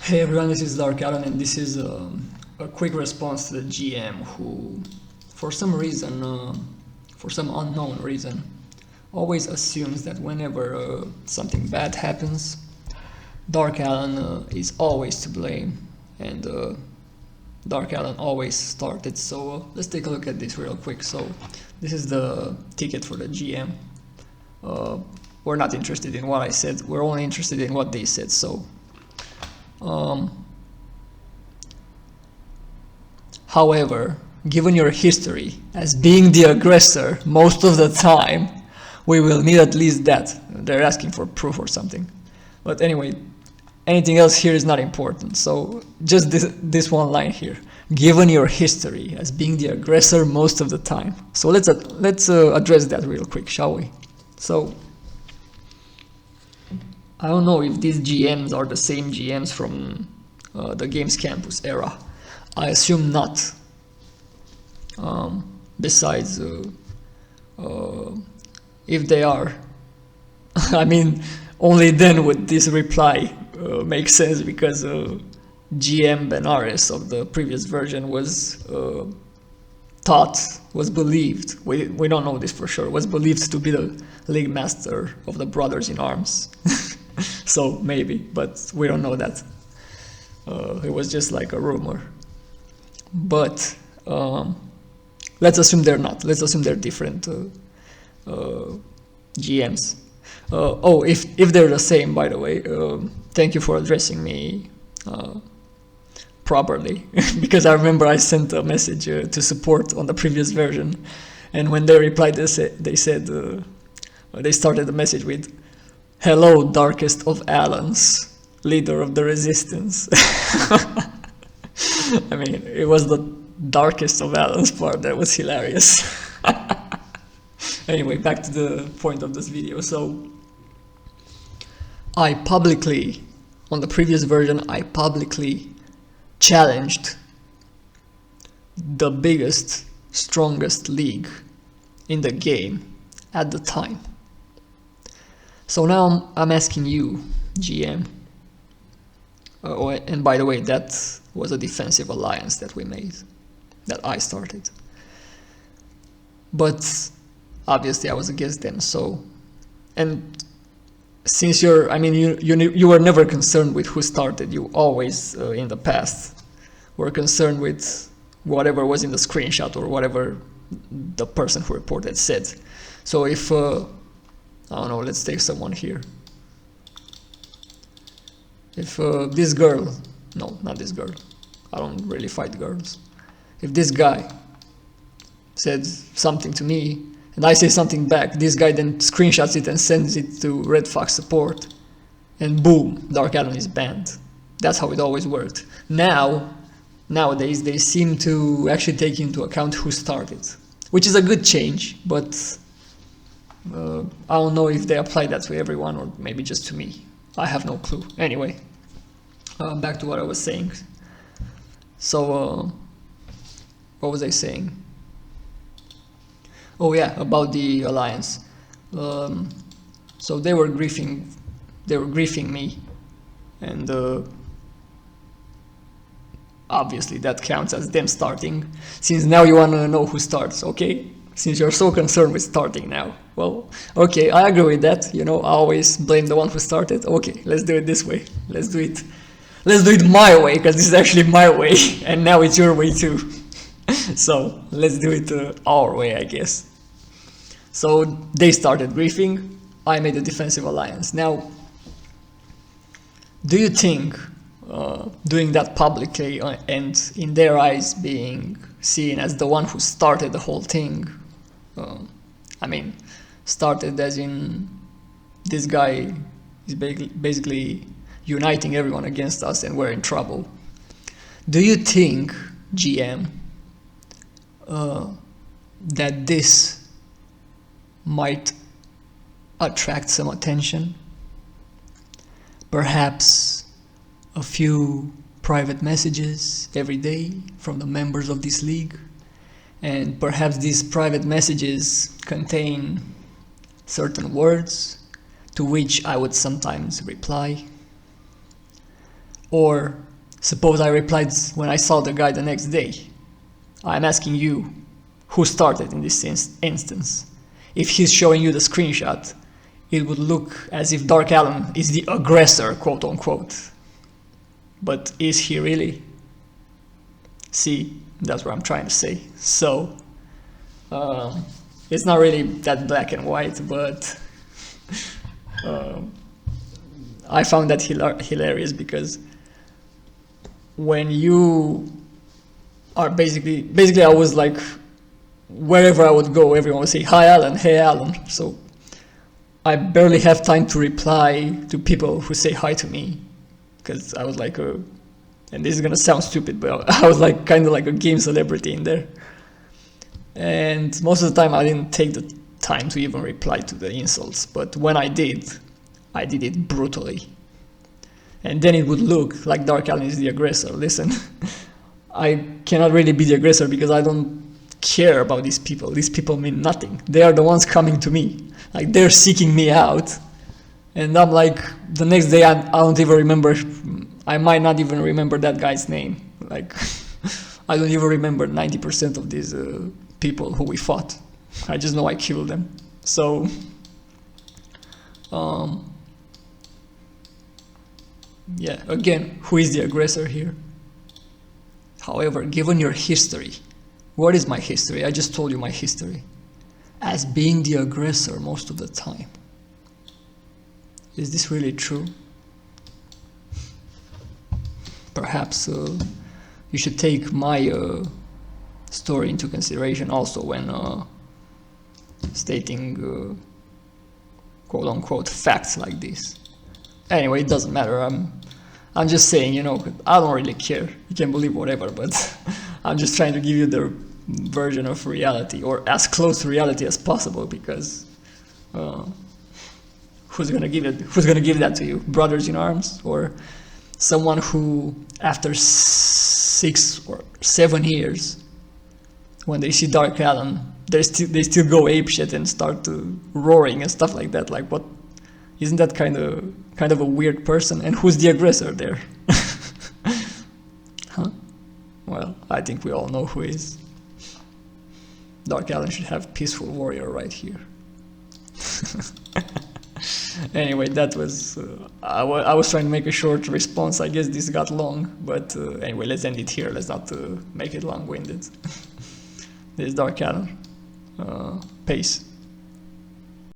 Hey everyone, this is DarkAlan, and this is a quick response to the GM who, for some reason, for some unknown reason, always assumes that whenever something bad happens, DarkAlan is always to blame, and DarkAlan always started. So let's take a look at this real quick. So this is the ticket for the GM. We're not interested in what I said, we're only interested in what they said. So however, given your history as being the aggressor most of the time, we will need at least that. They're asking for proof or something. But anyway, anything else here is not important. So just this one line here. Given your history as being the aggressor most of the time. So let's address that real quick, shall we? So I don't know if these GMs are the same GMs from the Games Campus era. I assume not. Besides, if they are, I mean, only then would this reply make sense, because GM Benares of the previous version was believed, we don't know this for sure, was believed to be the League Master of the Brothers in Arms. So maybe, but we don't know that. It was just like a rumor. But let's assume they're not. Let's assume they're different GMs. Oh, if they're the same, by the way, thank you for addressing me properly, because I remember I sent a message to support on the previous version, and when they replied, they said they started the message with, "Hello, darkest of Alans, leader of the resistance." I mean, it was the darkest of Alans part that was hilarious. Anyway, back to the point of this video. So I publicly, on the previous version, I publicly challenged the biggest, strongest league in the game at the time. So now I'm asking you, GM, and by the way, that was a defensive alliance that we made, that I started. But obviously I was against them, so, and since you were never concerned with who started, you always, in the past, were concerned with whatever was in the screenshot or whatever the person who reported said. So if, I don't know, let's take someone here. If this girl, no, not this girl, I don't really fight girls. If this guy said something to me, and I say something back, this guy then screenshots it and sends it to Red Fox support, and boom, DarkAlan is banned. That's how it always worked. Nowadays, they seem to actually take into account who started, which is a good change, but I don't know if they apply that to everyone or maybe just to me. I have no clue. Anyway, back to what I was saying. So, what was I saying? Oh yeah, about the alliance. So they were griefing me, and obviously that counts as them starting, since now you want to know who starts, okay? Since you're so concerned with starting now. Well, okay, I agree with that, you know, I always blame the one who started. Okay, let's do it this way. Let's do it my way, because this is actually my way, and now it's your way too. So, let's do it our way, I guess. So, they started griefing, I made a defensive alliance. Now, do you think doing that publicly and in their eyes being seen as the one who started the whole thing, I mean, started as in this guy is basically uniting everyone against us and we're in trouble. Do you think, GM, that this might attract some attention? Perhaps a few private messages every day from the members of this league, and perhaps these private messages contain certain words to which I would sometimes reply. Or suppose I replied when I saw the guy the next day. I'm asking you, who started in this instance? If he's showing you the screenshot, it would look as if DarkAlan is the aggressor, quote unquote. But is he really? See, that's what I'm trying to say. So, it's not really that black and white, but I found that hilarious because when you are basically I was like, wherever I would go, everyone would say, hi Alan, hey Alan. So I barely have time to reply to people who say hi to me, because I was like and this is gonna sound stupid, but I was like kind of like a game celebrity in there. And most of the time I didn't take the time to even reply to the insults, but when I did it brutally. And then it would look like DarkAlan is the aggressor. Listen, I cannot really be the aggressor because I don't care about these people. These people mean nothing. They are the ones coming to me. Like, they're seeking me out. And I'm like, the next day I don't even remember, I might not even remember that guy's name. Like, I don't even remember 90% of these people who we fought. I just know I killed them. So, yeah, again, who is the aggressor here? However, given your history, what is my history? I just told you my history. As being the aggressor most of the time. Is this really true? Perhaps you should take my story into consideration also when stating quote-unquote facts like this. Anyway, it doesn't matter. I'm just saying, you know, I don't really care. You can believe whatever, but I'm just trying to give you the version of reality, or as close to reality as possible, because who's gonna give it? Who's gonna give that to you? Brothers in arms, or someone who, after 6 or 7 years, when they see DarkAlan, they still go apeshit and start roaring and stuff like that. Like, what? Isn't that kind of a weird person? And who's the aggressor there? Huh? Well, I think we all know who is. DarkAlan should have Peaceful Warrior right here. Anyway, that was... I was trying to make a short response. I guess this got long. But anyway, let's end it here. Let's not make it long-winded. This is DarkAlan. Peace.